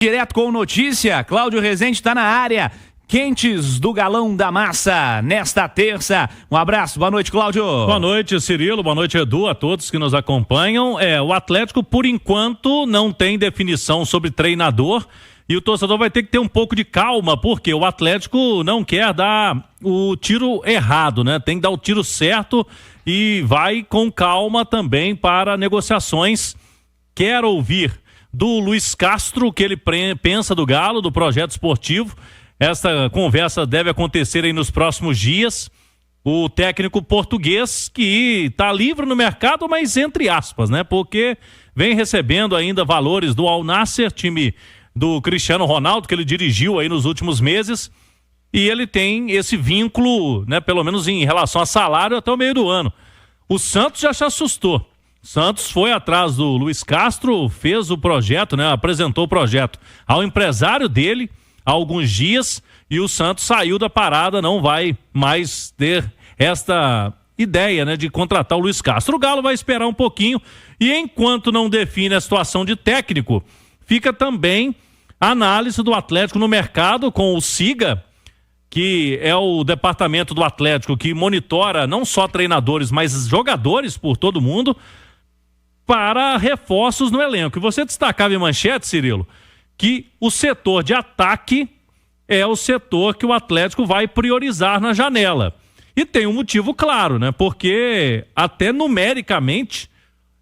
Direto com notícia, Cláudio Rezende está na área. Quentes do Galão da Massa, nesta terça. Um abraço, boa noite, Cláudio. Boa noite, Cirilo, boa noite, Edu, a todos que nos acompanham. O Atlético, por enquanto, não tem definição sobre treinador e o torcedor vai ter que ter um pouco de calma, porque o Atlético não quer dar o tiro errado, né? Tem que dar o tiro certo e vai com calma também para negociações. Quer ouvir do Luiz Castro o que ele pensa do Galo, do projeto esportivo. Essa conversa deve acontecer aí nos próximos dias. O técnico português que está livre no mercado, mas entre aspas, né? Porque vem recebendo ainda valores do Al Nassr, time do Cristiano Ronaldo, que ele dirigiu aí nos últimos meses. E ele tem esse vínculo, né? Pelo menos em relação a salário até o meio do ano. O Santos já se assustou. Santos foi atrás do Luiz Castro, fez o projeto, né? Apresentou o projeto ao empresário dele há alguns dias e o Santos saiu da parada, não vai mais ter esta ideia, né, de contratar o Luiz Castro. O Galo vai esperar um pouquinho e enquanto não define a situação de técnico, fica também a análise do Atlético no mercado com o SIGA, que é o departamento do Atlético que monitora não só treinadores, mas jogadores por todo mundo, para reforços no elenco. E você destacava em manchete, Cirilo, que o setor de ataque é o setor que o Atlético vai priorizar na janela. E tem um motivo claro, né? Porque até numericamente,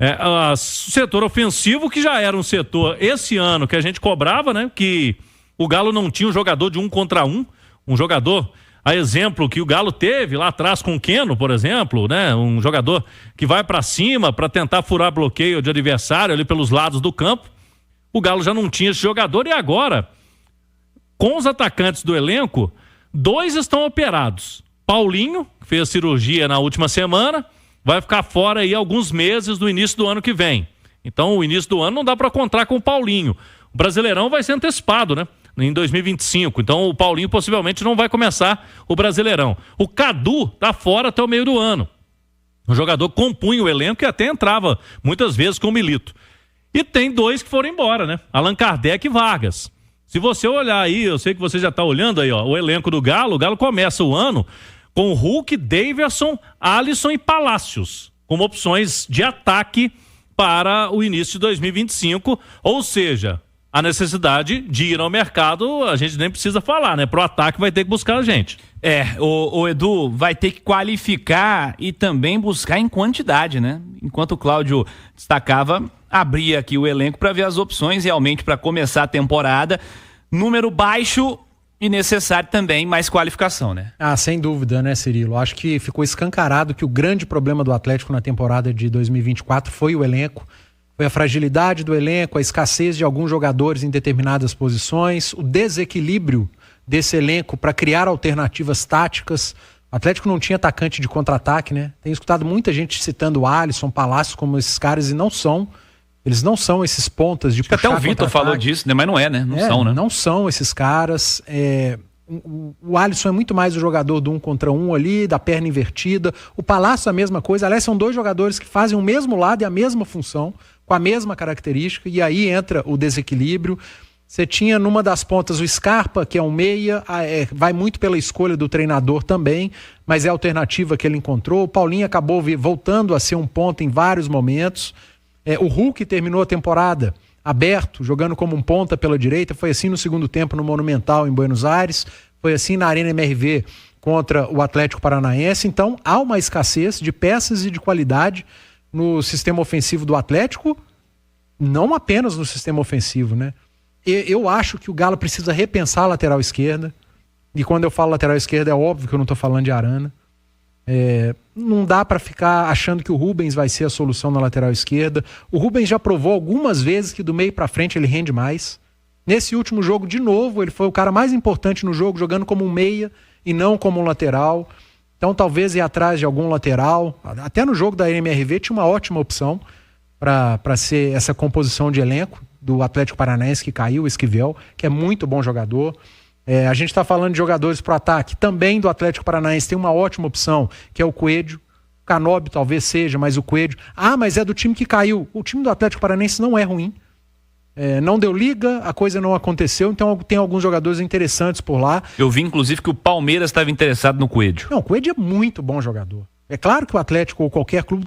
o setor ofensivo, que já era um setor esse ano que a gente cobrava, né? Que o Galo não tinha um jogador de 1 contra 1, um jogador, a exemplo que o Galo teve lá atrás com o Keno, por exemplo, né? Um jogador que vai para cima para tentar furar bloqueio de adversário ali pelos lados do campo. O Galo já não tinha esse jogador e agora, com os atacantes do elenco, 2 estão operados. Paulinho, que fez a cirurgia na última semana, vai ficar fora aí alguns meses do início do ano que vem. Então, o início do ano não dá para contar com o Paulinho. O Brasileirão vai ser antecipado, né? Em 2025. Então, o Paulinho possivelmente não vai começar o Brasileirão. O Cadu tá fora até o meio do ano. O jogador compunha o elenco e até entrava muitas vezes com o Milito. E tem 2 que foram embora, né? Allan Kardec e Vargas. Se você olhar aí, eu sei que você já tá olhando aí, ó, o elenco do Galo, o Galo começa o ano com Hulk, Daverson, Alisson e Palácios, como opções de ataque para o início de 2025, ou seja, a necessidade de ir ao mercado, a gente nem precisa falar, né? Pro ataque vai ter que buscar a gente. O Edu vai ter que qualificar e também buscar em quantidade, né? Enquanto o Cláudio destacava, abria aqui o elenco para ver as opções realmente para começar a temporada. Número baixo e necessário também mais qualificação, né? Sem dúvida, né, Cirilo? Acho que ficou escancarado que o grande problema do Atlético na temporada de 2024 foi o elenco. Foi a fragilidade do elenco, a escassez de alguns jogadores em determinadas posições, o desequilíbrio desse elenco para criar alternativas táticas. O Atlético não tinha atacante de contra-ataque, né? Tenho escutado muita gente citando o Alisson, Palácio como esses caras e não são. Eles não são esses pontas de puxar até o Vitor falou disso, né? Mas não é, né? Não são, né? Não são esses caras. O Alisson é muito mais o jogador do 1 contra 1 ali, da perna invertida. O Palácio é a mesma coisa. Aliás, são 2 jogadores que fazem o mesmo lado e a mesma função, com a mesma característica, e aí entra o desequilíbrio. Você tinha numa das pontas o Scarpa, que é um meia, vai muito pela escolha do treinador também, mas é a alternativa que ele encontrou. O Paulinho acabou voltando a ser um ponta em vários momentos. O Hulk terminou a temporada aberto, jogando como um ponta pela direita. Foi assim no segundo tempo no Monumental em Buenos Aires, foi assim na Arena MRV contra o Atlético Paranaense. Então há uma escassez de peças e de qualidade no sistema ofensivo do Atlético, não apenas no sistema ofensivo, né? Eu acho que o Galo precisa repensar a lateral esquerda, e quando eu falo lateral esquerda é óbvio que eu não estou falando de Arana. Não dá para ficar achando que o Rubens vai ser a solução na lateral esquerda. O Rubens já provou algumas vezes que do meio para frente ele rende mais. Nesse último jogo, de novo, ele foi o cara mais importante no jogo, jogando como um meia e não como um lateral. Então talvez ir atrás de algum lateral. Até no jogo da MRV tinha uma ótima opção para ser essa composição de elenco do Atlético Paranaense que caiu, o Esquivel, que é muito bom jogador. A gente está falando de jogadores para o ataque. Também do Atlético Paranaense tem uma ótima opção, que é o Coelho. O Canóbio talvez seja, mas o Coelho... mas é do time que caiu. O time do Atlético Paranaense não é ruim. Não deu liga, a coisa não aconteceu, então tem alguns jogadores interessantes por lá. Eu vi, inclusive, que o Palmeiras estava interessado no Coelho. Não, o Coelho é muito bom jogador. É claro que o Atlético ou qualquer clube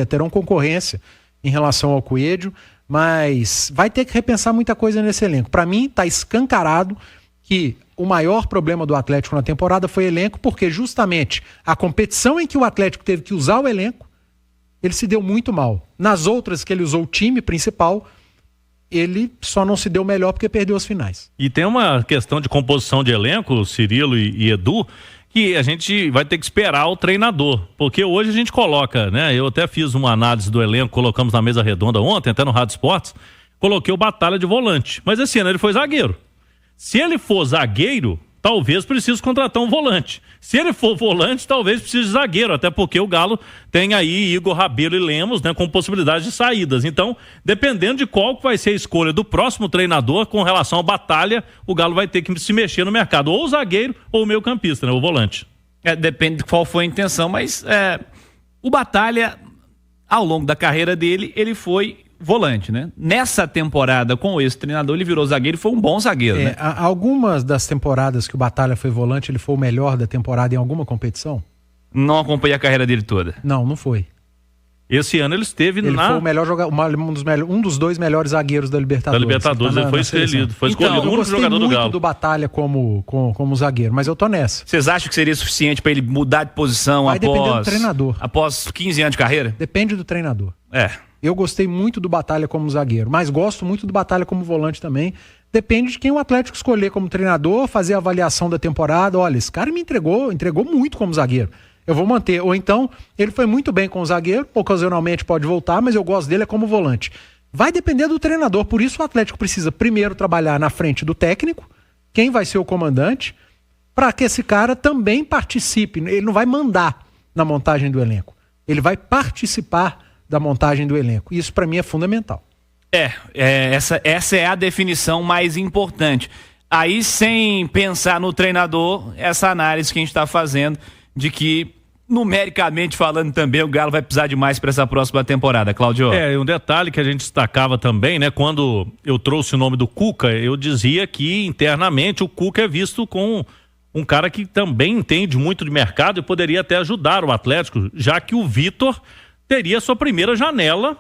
terão concorrência em relação ao Coelho, mas vai ter que repensar muita coisa nesse elenco. Para mim, está escancarado que o maior problema do Atlético na temporada foi o elenco, porque justamente a competição em que o Atlético teve que usar o elenco, ele se deu muito mal. Nas outras que ele usou o time principal, ele só não se deu melhor porque perdeu as finais. E tem uma questão de composição de elenco, Cirilo e Edu, que a gente vai ter que esperar o treinador, porque hoje a gente coloca, né? Eu até fiz uma análise do elenco, colocamos na mesa redonda ontem, até no Rádio Esportes, coloquei o Batalha de volante, mas esse ano ele foi zagueiro. Se ele for zagueiro, talvez precise contratar um volante. Se ele for volante, talvez precise de zagueiro, até porque o Galo tem aí Igor Rabelo e Lemos, né, com possibilidade de saídas. Então, dependendo de qual vai ser a escolha do próximo treinador com relação ao Batalha, o Galo vai ter que se mexer no mercado, ou o zagueiro ou o meio-campista, né, o volante. Depende de qual foi a intenção, mas o Batalha, ao longo da carreira dele, ele foi volante, né? Nessa temporada, com esse treinador, ele virou zagueiro e foi um bom zagueiro, né? Algumas das temporadas que o Batalha foi volante, ele foi o melhor da temporada em alguma competição? Não acompanhei a carreira dele toda. Não foi. Esse ano ele esteve Ele foi o melhor jogador, um dos dois melhores zagueiros da Libertadores. Ele foi escolhido. Foi escolhido o único jogador do Galo. Eu gostei do Batalha como zagueiro, mas eu tô nessa. Vocês acham que seria suficiente para ele mudar de posição depender do treinador. Após 15 anos de carreira? Depende do treinador. Eu gostei muito do Batalha como zagueiro, mas gosto muito do Batalha como volante também. Depende de quem o Atlético escolher como treinador, fazer a avaliação da temporada. Olha, esse cara me entregou muito como zagueiro. Eu vou manter. Ou então, ele foi muito bem com o zagueiro, ocasionalmente pode voltar, mas eu gosto dele como volante. Vai depender do treinador, por isso o Atlético precisa primeiro trabalhar na frente do técnico, quem vai ser o comandante, para que esse cara também participe. Ele não vai mandar na montagem do elenco, ele vai participar da montagem do elenco. Isso para mim é fundamental. Essa é a definição mais importante. Aí, sem pensar no treinador, essa análise que a gente está fazendo de que, numericamente falando também, o Galo vai precisar de mais para essa próxima temporada, Claudio. Um detalhe que a gente destacava também, né? Quando eu trouxe o nome do Cuca, eu dizia que internamente o Cuca é visto com um cara que também entende muito de mercado e poderia até ajudar o Atlético, já que o Vitor teria sua primeira janela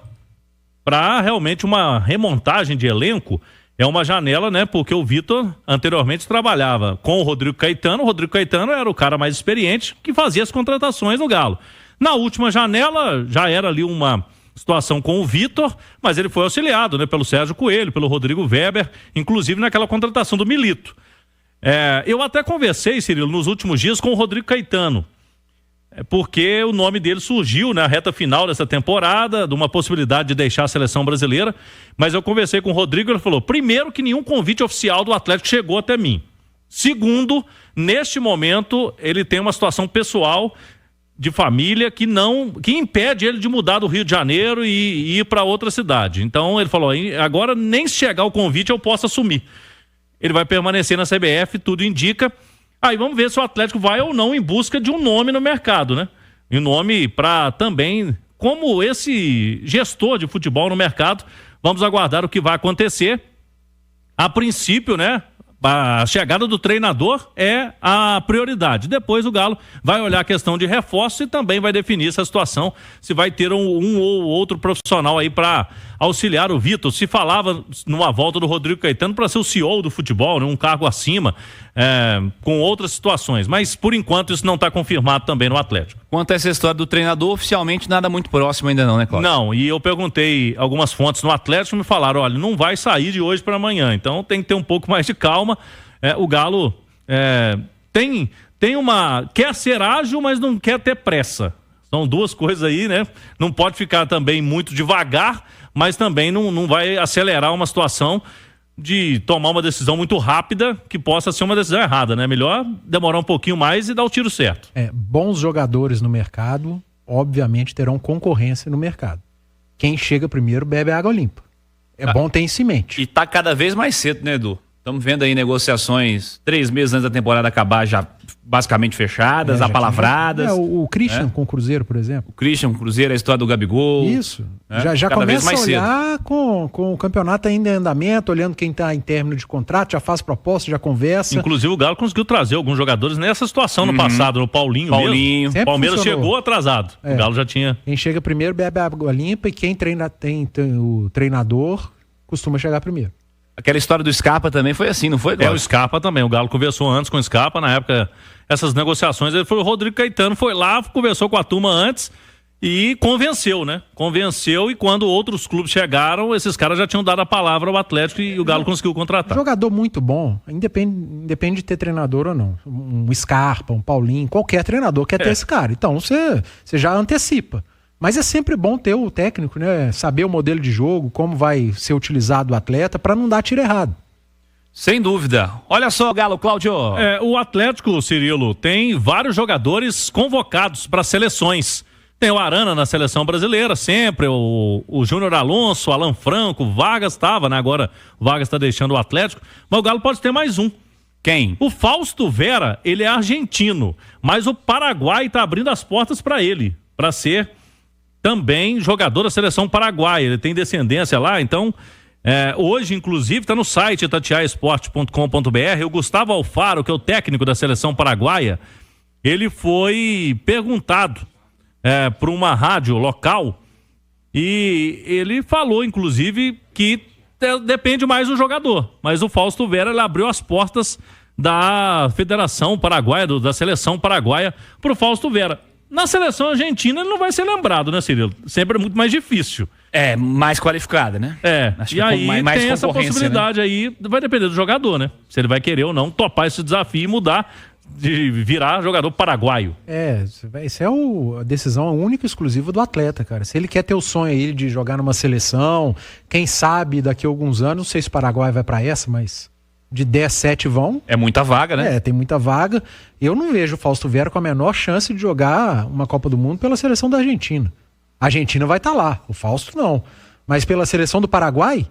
para realmente uma remontagem de elenco. É uma janela, né? Porque o Vitor anteriormente trabalhava com o Rodrigo Caetano. O Rodrigo Caetano era o cara mais experiente que fazia as contratações no Galo. Na última janela, já era ali uma situação com o Vitor, mas ele foi auxiliado, né? Pelo Sérgio Coelho, pelo Rodrigo Weber, inclusive naquela contratação do Milito. Eu até conversei, Cirilo, nos últimos dias com o Rodrigo Caetano. Porque o nome dele surgiu na reta final dessa temporada, de uma possibilidade de deixar a seleção brasileira, mas eu conversei com o Rodrigo e ele falou, primeiro, que nenhum convite oficial do Atlético chegou até mim. Segundo, neste momento, ele tem uma situação pessoal de família que impede ele de mudar do Rio de Janeiro e ir para outra cidade. Então ele falou, agora nem se chegar o convite eu posso assumir. Ele vai permanecer na CBF, tudo indica. Aí vamos ver se o Atlético vai ou não em busca de um nome no mercado, né? E um nome para também, como esse gestor de futebol no mercado, vamos aguardar o que vai acontecer. A princípio, né? A chegada do treinador é a prioridade. Depois o Galo vai olhar a questão de reforço e também vai definir essa situação, se vai ter um ou outro profissional aí para auxiliar o Vitor. Se falava numa volta do Rodrigo Caetano para ser o CEO do futebol, né? Um cargo acima, com outras situações. Mas por enquanto isso não está confirmado também no Atlético. Quanto a essa história do treinador, oficialmente nada muito próximo ainda não, né, Cláudio? Não, e eu perguntei algumas fontes no Atlético e me falaram, olha, não vai sair de hoje para amanhã, então tem que ter um pouco mais de calma. O Galo quer ser ágil, mas não quer ter pressa. São duas coisas aí, né? Não pode ficar também muito devagar, mas também não vai acelerar uma situação de tomar uma decisão muito rápida que possa ser uma decisão errada, né? Melhor demorar um pouquinho mais e dar o tiro certo. Bons jogadores no mercado, obviamente, terão concorrência no mercado. Quem chega primeiro bebe água limpa. Bom ter isso em mente. E tá cada vez mais cedo, né, Edu? Estamos vendo aí negociações 3 meses antes da temporada acabar, já basicamente fechadas, apalavradas. O Christian com o Cruzeiro, por exemplo. O Christian com o Cruzeiro, a história do Gabigol. Isso. Já começa a olhar com o campeonato ainda em andamento, olhando quem está em término de contrato, já faz proposta, já conversa. Inclusive o Galo conseguiu trazer alguns jogadores nessa situação no passado, no Paulinho mesmo. O Palmeiras chegou atrasado. O Galo já tinha... Quem chega primeiro bebe água limpa e quem treina, tem o treinador costuma chegar primeiro. Aquela história do Scarpa também foi assim, não foi? O Scarpa também. O Galo conversou antes com o Scarpa, na época, essas negociações, ele foi o Rodrigo Caetano, foi lá, conversou com a turma antes e convenceu, né? Convenceu, e quando outros clubes chegaram, esses caras já tinham dado a palavra ao Atlético e o Galo conseguiu contratar. Jogador muito bom, independe de ter treinador ou não. Um Scarpa, um Paulinho, qualquer treinador quer ter esse cara. Então você já antecipa. Mas é sempre bom ter o técnico, né? Saber o modelo de jogo, como vai ser utilizado o atleta, para não dar tiro errado. Sem dúvida. Olha só, Galo, Cláudio. O Atlético, Cirilo, tem vários jogadores convocados para seleções. Tem o Arana na seleção brasileira, sempre. O Júnior Alonso, Alan Franco, o Vargas estava, né? Agora o Vargas está deixando o Atlético. Mas o Galo pode ter mais um. Quem? O Fausto Vera, ele é argentino, mas o Paraguai está abrindo as portas para ele, para ser também jogador da seleção paraguaia. Ele tem descendência lá, então hoje inclusive está no site itatiaesporte.com.br. O Gustavo Alfaro, que é o técnico da seleção paraguaia, ele foi perguntado por uma rádio local e ele falou inclusive que depende mais do jogador, mas o Fausto Vera, ele abriu as portas da Federação Paraguaia, da seleção paraguaia, para o Fausto Vera. Na seleção argentina ele não vai ser lembrado, né, Cirilo? Sempre é muito mais difícil. Mais qualificada, né? Acho e aí mais tem essa possibilidade, né? Aí vai depender do jogador, né? Se ele vai querer ou não topar esse desafio e mudar, de virar jogador paraguaio. Isso é a decisão única e exclusiva do atleta, cara. Se ele quer ter o sonho aí de jogar numa seleção, quem sabe daqui a alguns anos, não sei se o Paraguai vai pra essa, mas de 10, 7 vão. É muita vaga, né? Tem muita vaga. Eu não vejo o Fausto Vera com a menor chance de jogar uma Copa do Mundo pela seleção da Argentina. A Argentina vai estar lá, o Fausto não. Mas pela seleção do Paraguai,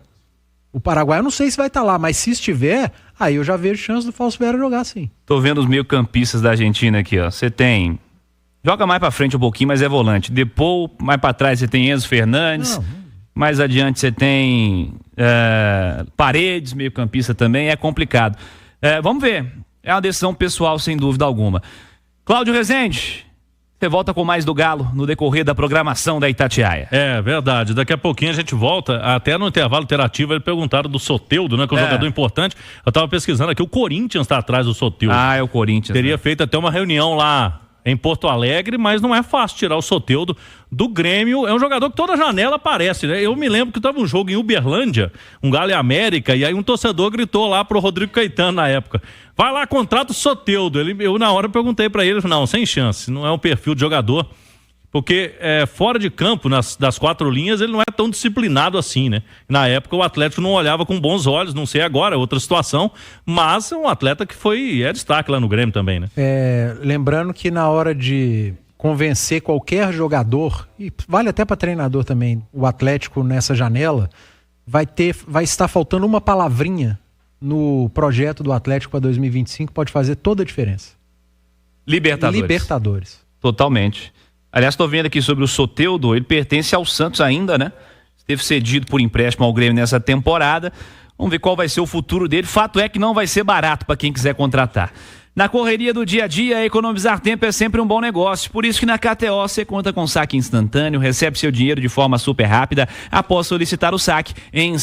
o Paraguai eu não sei se vai estar lá, mas se estiver, aí eu já vejo chance do Fausto Vera jogar sim. Tô vendo os meio-campistas da Argentina aqui, ó. Você tem... Joga mais pra frente um pouquinho, mas é volante. Depois, mais pra trás, você tem Enzo Fernandes. Mais adiante você tem Paredes, meio-campista também. É complicado. Vamos ver. É uma decisão pessoal, sem dúvida alguma. Cláudio Rezende, você volta com mais do Galo no decorrer da programação da Itatiaia. É verdade. Daqui a pouquinho a gente volta. Até no intervalo interativo eles perguntaram do Soteldo, né? Que é um jogador importante. Eu tava pesquisando aqui. O Corinthians está atrás do Soteldo. É o Corinthians. Teria feito até uma reunião lá em Porto Alegre, mas não é fácil tirar o Soteldo do Grêmio. É um jogador que toda janela aparece, né? Eu me lembro que tava um jogo em Uberlândia, um Galo e América, e aí um torcedor gritou lá pro Rodrigo Caetano na época: vai lá, contrata o Soteldo. Eu na hora perguntei pra ele, não, sem chance, não é um perfil de jogador, porque fora de campo, das 4 linhas, ele não é tão disciplinado assim, né? Na época o Atlético não olhava com bons olhos, não sei agora, é outra situação, mas é um atleta que é destaque lá no Grêmio também, né? Lembrando que na hora de convencer qualquer jogador, e vale até para treinador também, o Atlético nessa janela, vai estar faltando uma palavrinha no projeto do Atlético para 2025, pode fazer toda a diferença. Libertadores. Totalmente. Aliás, estou vendo aqui sobre o Soteldo, ele pertence ao Santos ainda, né? Esteve cedido por empréstimo ao Grêmio nessa temporada. Vamos ver qual vai ser o futuro dele. Fato é que não vai ser barato para quem quiser contratar. Na correria do dia a dia, economizar tempo é sempre um bom negócio. Por isso que na KTO você conta com saque instantâneo, recebe seu dinheiro de forma super rápida após solicitar o saque em